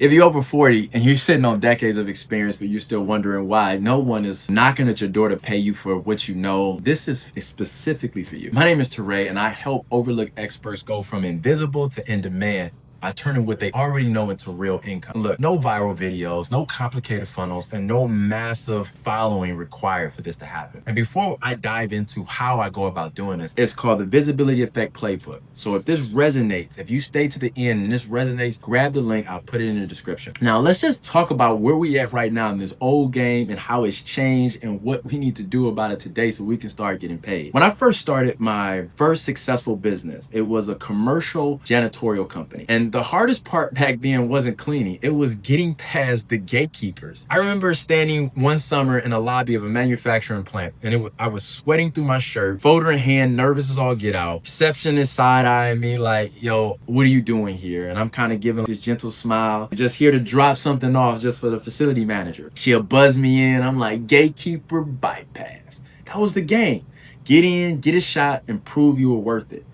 If you're over 40 and you're sitting on decades of experience, but you're still wondering why no one is knocking at your door to pay you for what you know, this is specifically for you. My name is Teray, and I help overlooked experts go from invisible to in demand by turning what they already know into real income. Look, no viral videos, no complicated funnels, and no massive following required for this to happen. And before I dive into how I go about doing this, it's called the Visibility Effect Playbook. So if this resonates, if you stay to the end and this resonates, grab the link, I'll put it in the description. Now, let's just talk about where we at right now in this old game and how it's changed and what we need to do about it today so we can start getting paid. When I first started my first successful business, it was a commercial janitorial company. And the hardest part back then wasn't cleaning. It was getting past the gatekeepers. I remember standing one summer in the lobby of a manufacturing plant, and I was sweating through my shirt, folder in hand, nervous as all get out. Receptionist side-eyeing me like, yo, what are you doing here? And I'm kind of giving this gentle smile, just here to drop something off just for the facility manager. She'll buzz me in. I'm like, gatekeeper bypass. That was the game. Get in, get a shot, and prove you were worth it.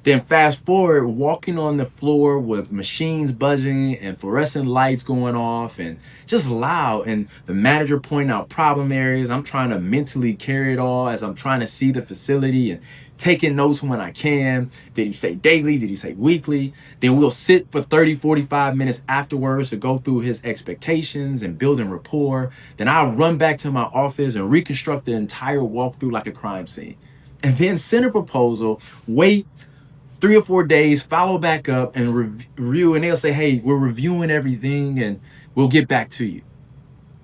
Then fast forward, walking on the floor with machines buzzing and fluorescent lights going off and just loud, and the manager pointing out problem areas. I'm trying to mentally carry it all as I'm trying to see the facility and taking notes when I can. Did he say daily? Did he say weekly? Then we'll sit for 30, 45 minutes afterwards to go through his expectations and building rapport. Then I'll run back to my office and reconstruct the entire walkthrough like a crime scene. And then send a proposal, wait 3 or 4 days, follow back up and review, and they'll say, hey, we're reviewing everything and we'll get back to you.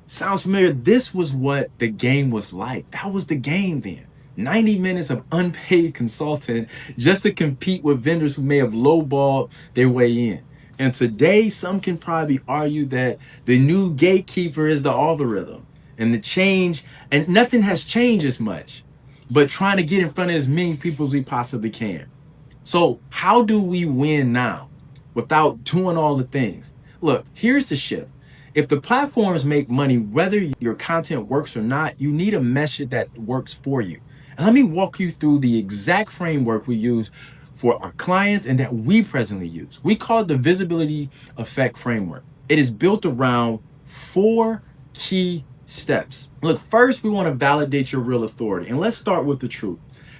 Sounds familiar? This was what the game was like. That was the game then. 90 minutes of unpaid consulting just to compete with vendors who may have lowballed their way in. And today, some can probably argue that the new gatekeeper is the algorithm and the change, and nothing has changed as much, but trying to get in front of as many people as we possibly can. So how do we win now without doing all the things? Look, here's the shift. If the platforms make money, whether your content works or not, you need a message that works for you. And let me walk you through the exact framework we use for our clients and that we presently use. We call it the Visibility Effect Framework. It is built around 4 key steps. Look, first, we want to validate your real authority. And let's start with the truth.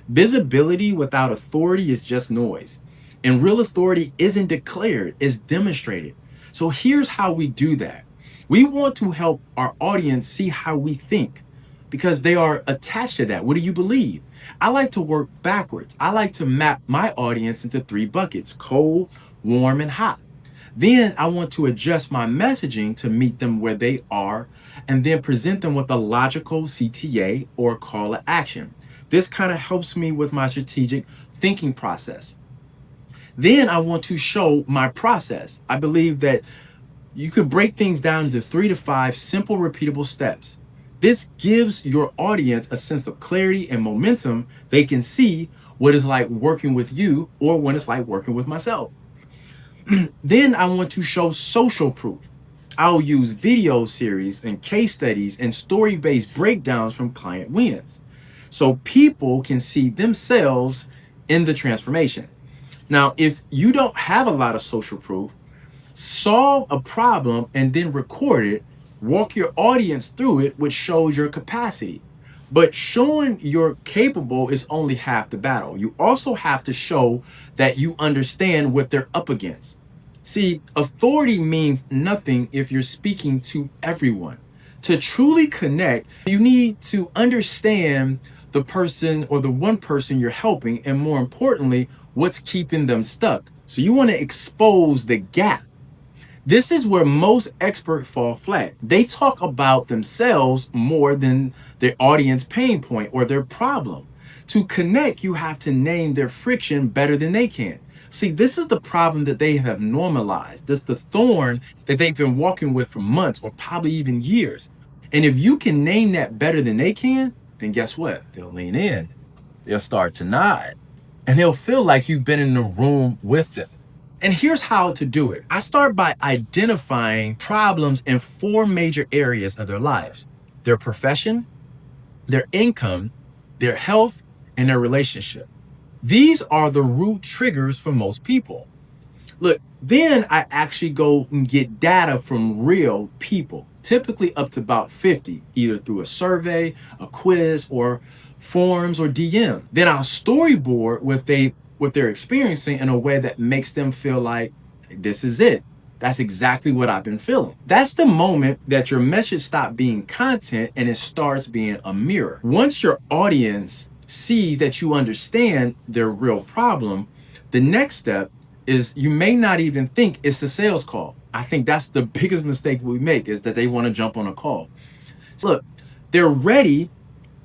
Visibility without authority is just noise. And real authority isn't declared, it's demonstrated. So here's how we do that. We want to help our audience see how we think because they are attached to that. What do you believe? I like to work backwards. I like to map my audience into 3 buckets: cold, warm, and hot. Then I want to adjust my messaging to meet them where they are and then present them with a logical CTA or call to action. This kind of helps me with my strategic thinking process. Then I want to show my process. I believe that you could break things down into 3 to 5 simple, repeatable steps. This gives your audience a sense of clarity and momentum. They can see what it's like working with you or when it's like working with myself. Then I want to show social proof. I'll use video series and case studies and story-based breakdowns from client wins, so people can see themselves in the transformation. Now, if you don't have a lot of social proof, solve a problem and then record it, walk your audience through it, which shows your capacity. But showing you're capable is only half the battle. You also have to show that you understand what they're up against. See, authority means nothing if you're speaking to everyone. To truly connect, you need to understand the person or the one person you're helping, and more importantly, what's keeping them stuck. So you want to expose the gap. This is where most experts fall flat. They talk about themselves more than their audience pain point or their problem. To connect, you have to name their friction better than they can. See, this is the problem that they have normalized. This is the thorn that they've been walking with for months or probably even years. And if you can name that better than they can, then guess what? They'll lean in. They'll start to nod. And they'll feel like you've been in the room with them. And here's how to do it. I start by identifying problems in 4 major areas of their lives: their profession, their income, their health, and their relationship. These are the root triggers for most people. Look, then I actually go and get data from real people, typically up to about 50, either through a survey, a quiz, or forums or DM. Then I'll storyboard what they're experiencing in a way that makes them feel like this is it. That's exactly what I've been feeling. That's the moment that your message stops being content and it starts being a mirror. Once your audience sees that you understand their real problem, the next step is you may not even think it's a sales call. I think that's the biggest mistake we make, is that they want to jump on a call. So look, they're ready.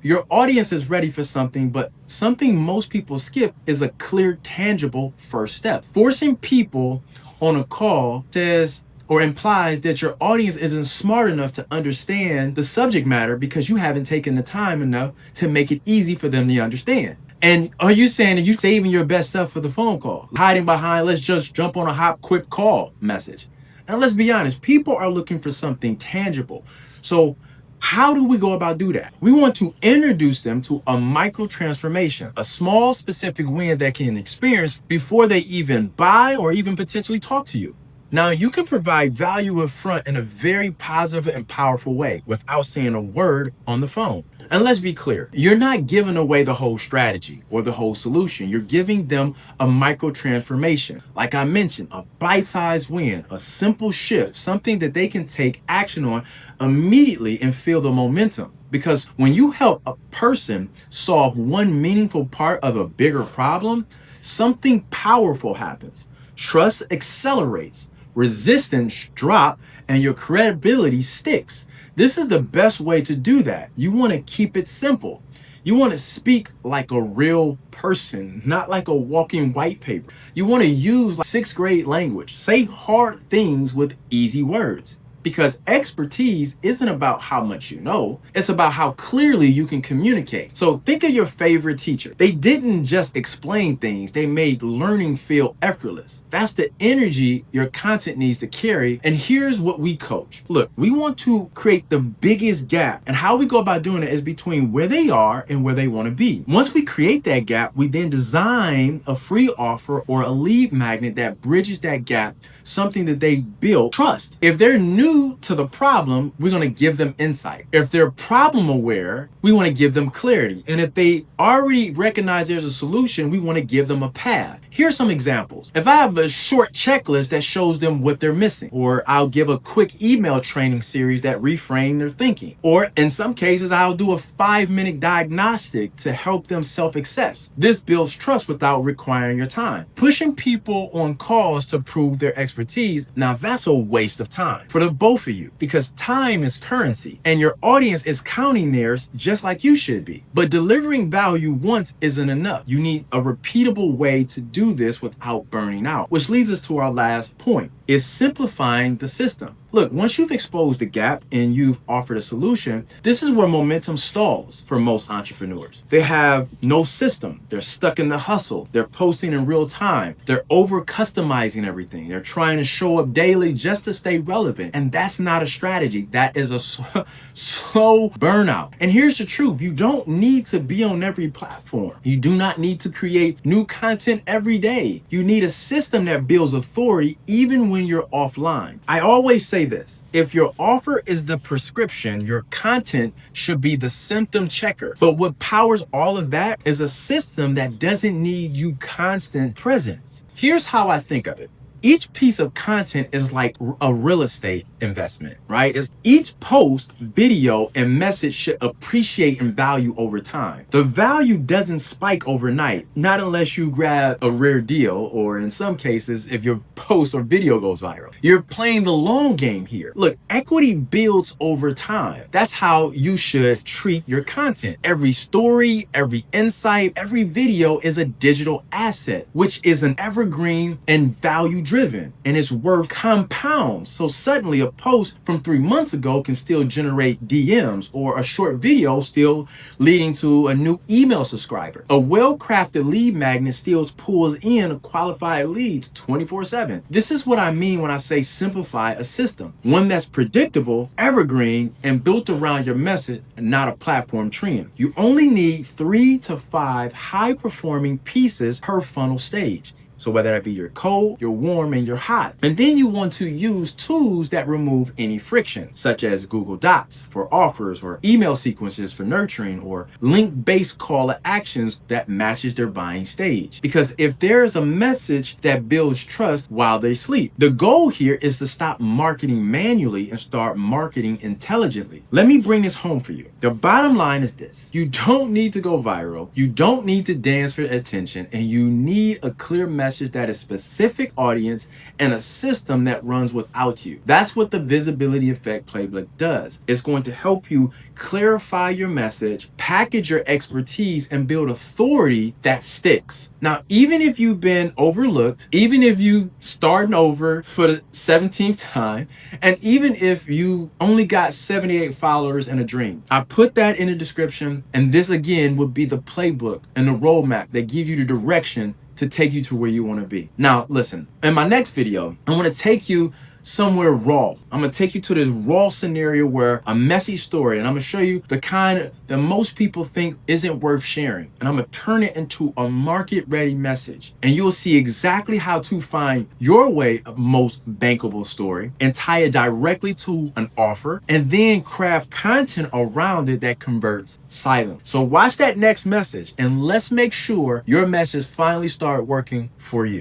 Your audience is ready for something, but something most people skip is a clear, tangible first step. Forcing people on a call says or implies that your audience isn't smart enough to understand the subject matter because you haven't taken the time enough to make it easy for them to understand. And are you saying that you're saving your best stuff for the phone call? Hiding behind, let's just jump on a hop, quick call message. And let's be honest, people are looking for something tangible. So how do we go about do that? We want to introduce them to a micro transformation, a small specific win that can experience before they even buy or even potentially talk to you. Now, you can provide value up front in a very positive and powerful way without saying a word on the phone. And let's be clear, you're not giving away the whole strategy or the whole solution. You're giving them a micro transformation. Like I mentioned, a bite-sized win, a simple shift, something that they can take action on immediately and feel the momentum. Because when you help a person solve one meaningful part of a bigger problem, something powerful happens. Trust accelerates, resistance drop, and your credibility sticks. This is the best way to do that. You want to keep it simple. You want to speak like a real person, not like a walking white paper. You want to use like sixth grade language. Say hard things with easy words. Because expertise isn't about how much you know, it's about how clearly you can communicate. So think of your favorite teacher. They didn't just explain things, they made learning feel effortless. That's the energy your content needs to carry. And here's what we coach. Look, we want to create the biggest gap, and how we go about doing it is between where they are and where they want to be. Once we create that gap, we then design a free offer or a lead magnet that bridges that gap, something that they build trust. If they're new to the problem, we're going to give them insight. If they're problem aware, we want to give them clarity. And if they already recognize there's a solution, we want to give them a path. Here's some examples. If I have a short checklist that shows them what they're missing, or I'll give a quick email training series that reframe their thinking, or in some cases, I'll do a 5-minute diagnostic to help them self-assess. This builds trust without requiring your time. Pushing people on calls to prove their expertise, now that's a waste of time for the both of you, because time is currency and your audience is counting theirs just like you should be. But delivering value once isn't enough. You need a repeatable way to do this without burning out, which leads us to our last point, is simplifying the system. Look, once you've exposed the gap and you've offered a solution, this is where momentum stalls for most entrepreneurs. They have no system. They're stuck in the hustle. They're posting in real time. They're over customizing everything. They're trying to show up daily just to stay relevant. And that's not a strategy. That is a slow burnout. And here's the truth. You don't need to be on every platform. You do not need to create new content every day. You need a system that builds authority even when you're offline. I always say this: if your offer is the prescription, your content should be the symptom checker. But what powers all of that is a system that doesn't need you constant presence. Here's how I think of it. Each piece of content is like a real estate investment, right? Each post, video, and message should appreciate in value over time. The value doesn't spike overnight, not unless you grab a rare deal, or in some cases, if your post or video goes viral. You're playing the long game here. Look, equity builds over time. That's how you should treat your content. Every story, every insight, every video is a digital asset, which is an evergreen and value driven, and its worth compounds. So suddenly a post from 3 months ago can still generate DMs, or a short video still leading to a new email subscriber. A well-crafted lead magnet still pulls in qualified leads 24/7. This is what I mean when I say simplify a system. One that's predictable, evergreen, and built around your message, not a platform trend. You only need 3 to 5 high-performing pieces per funnel stage. So whether that be your cold, your warm, and your hot. And then you want to use tools that remove any friction, such as Google Docs for offers, or email sequences for nurturing, or link-based call to actions that matches their buying stage. Because if there is a message that builds trust while they sleep, the goal here is to stop marketing manually and start marketing intelligently. Let me bring this home for you. The bottom line is this: you don't need to go viral, you don't need to dance for attention, and you need a clear message that is specific audience and a system that runs without you. That's what the visibility effect playbook does. It's going to help you clarify your message, package your expertise, and build authority that sticks. Now, even if you've been overlooked, even if you starting over for the 17th time, and even if you only got 78 followers and a dream, I put that in the description, and this again would be the playbook and the roadmap that give you the direction to take you to where you want to be. Now, listen, in my next video, I want to take you somewhere raw. I'm gonna take you to this raw scenario where a messy story, and I'm gonna show you the kind that most people think isn't worth sharing. And I'm gonna turn it into a market-ready message. And you'll see exactly how to find your way of most bankable story and tie it directly to an offer, and then craft content around it that converts silent. So watch that next message, and let's make sure your message finally start working for you.